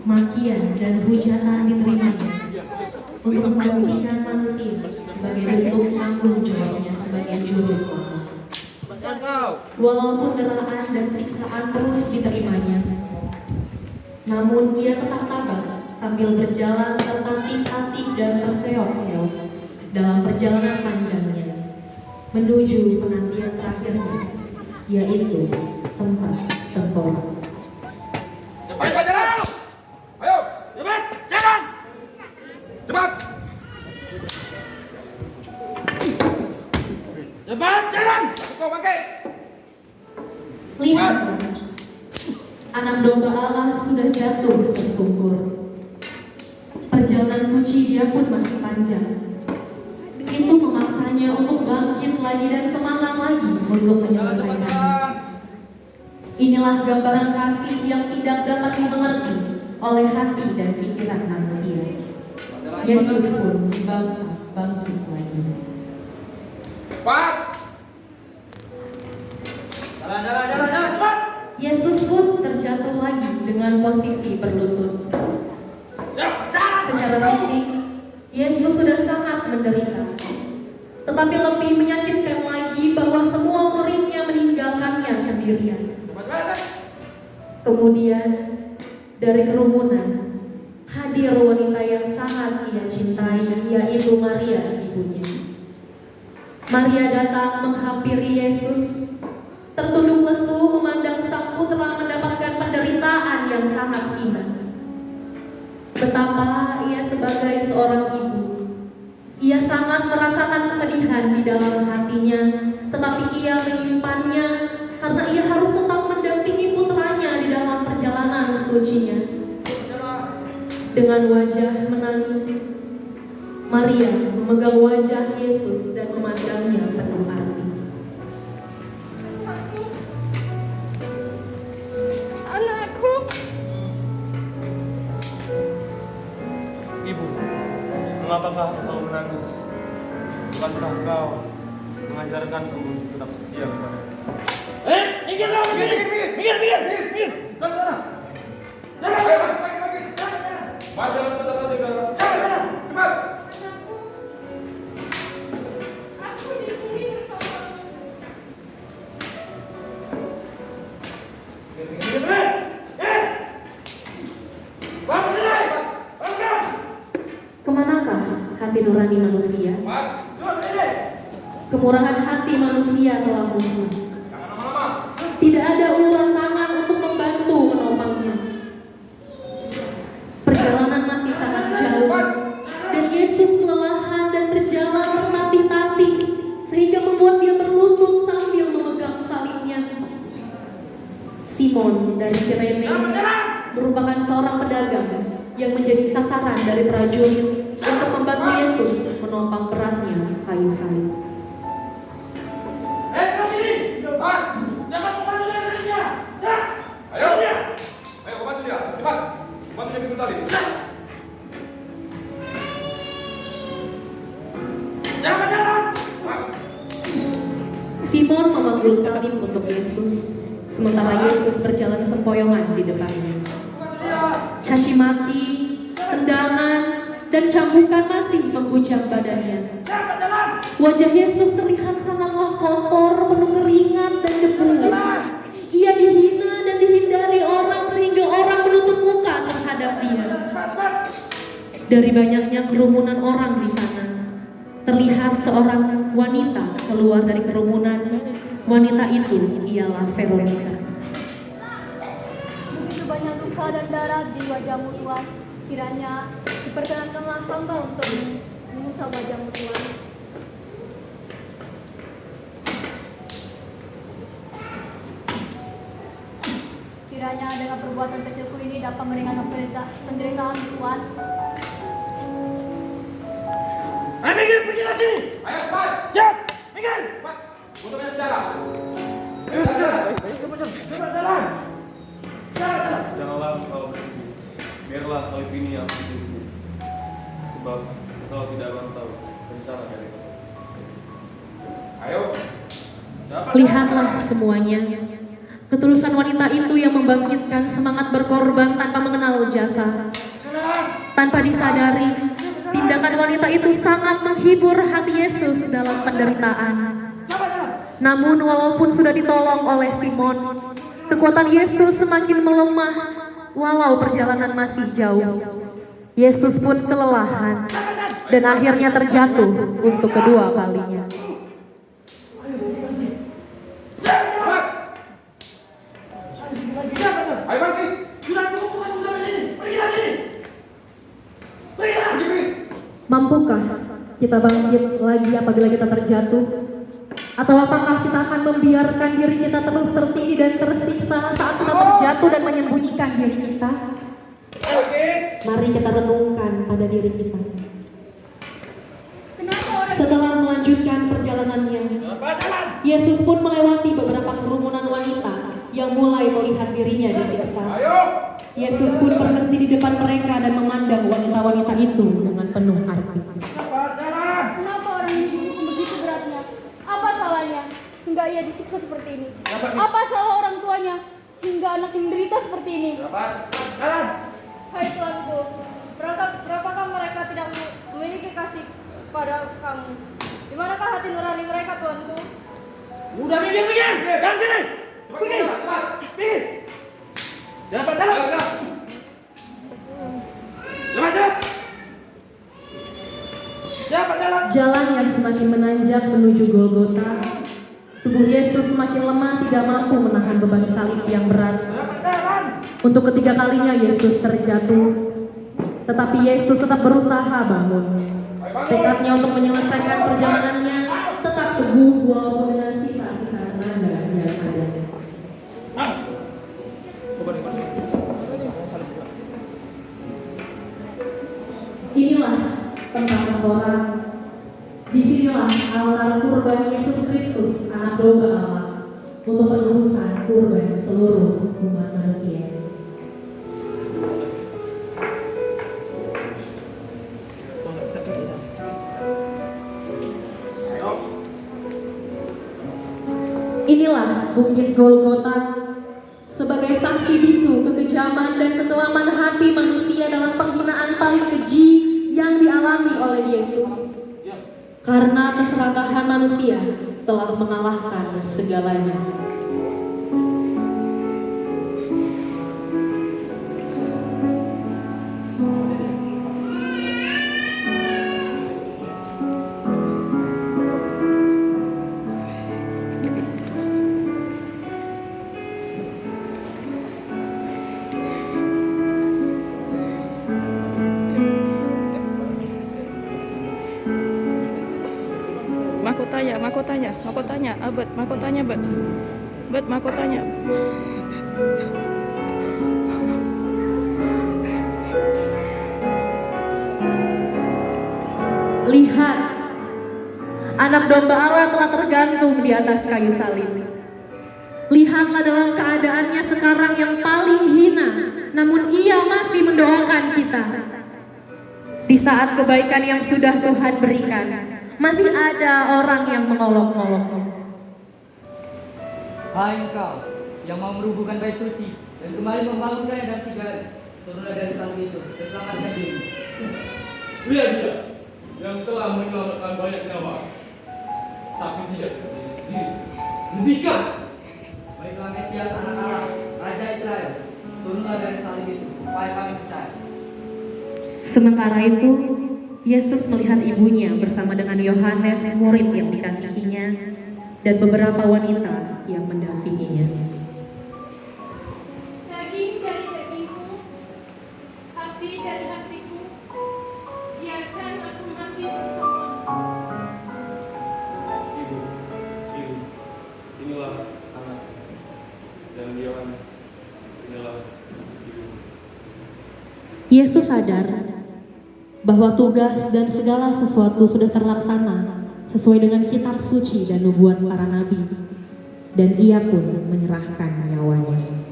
makian dan hujatan diterimanya untuk membuktikan manusia sebagai bentuk tanggung jawabnya sebagai juru selamat. Walaupun deraan dan siksaan terus diterimanya, namun ia tetap tabah sambil berjalan tertatih-tatih dan terseok-seok dalam perjalanan panjangnya menuju penantian terakhirnya, yaitu tempat tengkorak. Cepat jalan! Ayo, cepat jalan! Cepat! Cepat jalan! Kau pakai. Lihatlah, anak domba Allah sudah jatuh tersungkur. Perjalanan suci dia pun masih panjang. Itu memaksanya untuk bangkit lagi dan semangat lagi untuk menyelesaikannya. Inilah gambaran kasih yang tidak dapat dimengerti oleh hati dan pikiran manusia. Yesus pun dibangsa bangkit lagi. Cepat! Jalan, cepat! Yesus pun terjatuh lagi dengan posisi berlutut. Secara fisik, Yesus sudah sangat menderita. Tetapi lebih menyakitkan lagi bahwa semua muridnya meninggalkannya sendirian. Kemudian, dari kerumunan, hadir wanita yang sangat ia cintai, yaitu Maria, ibunya. Maria datang menghampiri Yesus, tertunduk lesu memandang sang putra mendapatkan penderitaan yang sangat hina. Betapa ia sebagai seorang ibu, ia sangat merasakan kepedihan di dalam hatinya, tetapi ia menyimpannya karena ia harus tetap mendampingi putranya di dalam perjalanan sucinya. Dengan wajah menangis, Maria memegang wajah Yesus dan memandangnya penuh arti. Anakku. Ibu, mengapakah kau menangis? Bukankah kau mengajarkanku untuk tetap setia kepada? Minggir! Sana! Jalan! Ayo, pagi! Jalan sebentar saja, Jalan! Cepat! Aku di sini bersamamu. Kemanakah hati nurani manusia? Kemurahan hati manusia telah musnah. Tidak ada uluran tangan untuk membantu menopangnya. Perjalanan masih sangat jauh, dan Yesus kelelahan dan berjalan tertatih-tatih sehingga membuat dia berlutut sambil memegang salibnya. Simon dari Kirene merupakan seorang pedagang yang menjadi sasaran dari prajurit untuk membantu Yesus menopang beratnya kayu salib. Cepat kembali dari sini. Ayo, kau bantu dia. Cepat, bantu dia pikul salib. Jangan jalan. Simon memanggul salib untuk Yesus, sementara Yesus berjalan sempoyongan di depannya. Caci maki, tendangan, dan cambukan masih menghujam badannya. Wajah Yesus terlihat sangatlah kotor, penuh keringat dan debu. Ia dihina dan dihindari orang sehingga orang menutup muka terhadap dia. Dari banyaknya kerumunan orang di sana, terlihat seorang wanita keluar dari kerumunan. Wanita itu ialah Veronica. Begitu banyak luka dan darah di wajahmu Tuhan. Kiranya diperkenankanlah hamba untuk mengusap wajahmu Tuhan. Kiranya dengan perbuatan kecilku ini dapat meringankan penderitaan Tuhan. Ayo, minggir, pergi dari sini. Ayo, cepat. Cepat, minggir. Cepat, untuk jalan. Ayo, cepat jalan. Janganlah kau bersedih. Biarlah salib ini yang berisi. Sebab kau tidak akan tahu rencana dari Tuhan. Ayo. Lihatlah semuanya, Ketulusan wanita itu yang membangkitkan semangat berkorban tanpa mengenal jasa. Tanpa disadari, tindakan wanita itu sangat menghibur hati Yesus dalam penderitaan. Namun walaupun sudah ditolong oleh Simon, kekuatan Yesus semakin melemah walau perjalanan masih jauh. Yesus pun kelelahan dan akhirnya terjatuh untuk kedua kalinya. Ayo bangkit. Sudah cukup tugasmu sampai sini. Pergi dari sini. Pergi. Mampukah kita bangkit lagi apabila kita terjatuh? Atau apakah kita akan membiarkan diri kita terus tertindih dan tersiksa saat kita terjatuh dan menyembunyikan diri kita? Mari kita renungkan pada diri kita. Kenapa orang Setelah melanjutkan perjalanannya, Yesus pun melewati beberapa kerumunan wanita yang mulai melihat dirinya disiksa. Yesus pun berhenti di depan mereka dan memandang wanita-wanita itu dengan penuh arti. Kenapa orang ini dihukum begitu beratnya? Apa salahnya hingga ia disiksa seperti ini? Apa salah orang tuanya hingga anaknya menderita seperti ini? Hai Tuanku, berapakah mereka tidak memiliki kasih pada kamu? Di manakah hati nurani mereka, Tuanku? Udah minggir. Jangan sini. Pergi. Minggir. Cepat jalan. Cepat jalan. Jalan yang semakin menanjak menuju Golgota, tubuh Yesus semakin lemah, tidak mampu menahan beban salib yang berat. Cepat jalan. Untuk ketiga kalinya Yesus terjatuh, tetapi Yesus tetap berusaha bangun. Tekadnya untuk menyelesaikan perjalanannya tetap teguh walaupun dengan sisa-sisa tenaga yang ada. Inilah tempat tengkorak. Disinilah altar kurban Yesus Kristus, anak domba Allah, untuk penebusan kurban seluruh umat manusia. Inilah Bukit Golgota sebagai saksi bisu kekejaman dan kekelaman hati manusia dalam penghinaan paling keji yang dialami oleh Yesus. Karena keserakahan manusia telah mengalahkan segalanya. Mahkotanya, abet, mahkotanya, bet, mahkotanya. Lihat, anak domba Allah telah tergantung di atas kayu salib. Lihatlah dalam keadaannya sekarang yang paling hina, namun ia masih mendoakan kita. Di saat kebaikan yang sudah Tuhan berikan, masih ada orang yang mengolok-oloknya. Hai engkau yang mau merubuhkan bait suci dan kembali membangunkannya dalam 3 hari, turunlah dari salib itu dan selamatkan diri. Lihat dia yang telah menyelamatkan banyak nyawa, tapi tidak berdiri sendiri. Hentikan! Baiklah Mesias anak Allah, Raja Israel, turunlah dari salib itu supaya kami percaya. Sementara itu, Yesus melihat ibunya bersama dengan Yohanes, murid yang dikasihinya, dan beberapa wanita yang mendampinginya. daging dari dagingku, hati dari hatiku, biarkan aku mati bersama. Ibu, inilah anak dan Yohanes, inilah ibu. Yesus sadar bahwa tugas dan segala sesuatu sudah terlaksana sesuai dengan kitab suci dan nubuat para nabi, dan ia pun menyerahkan nyawanya.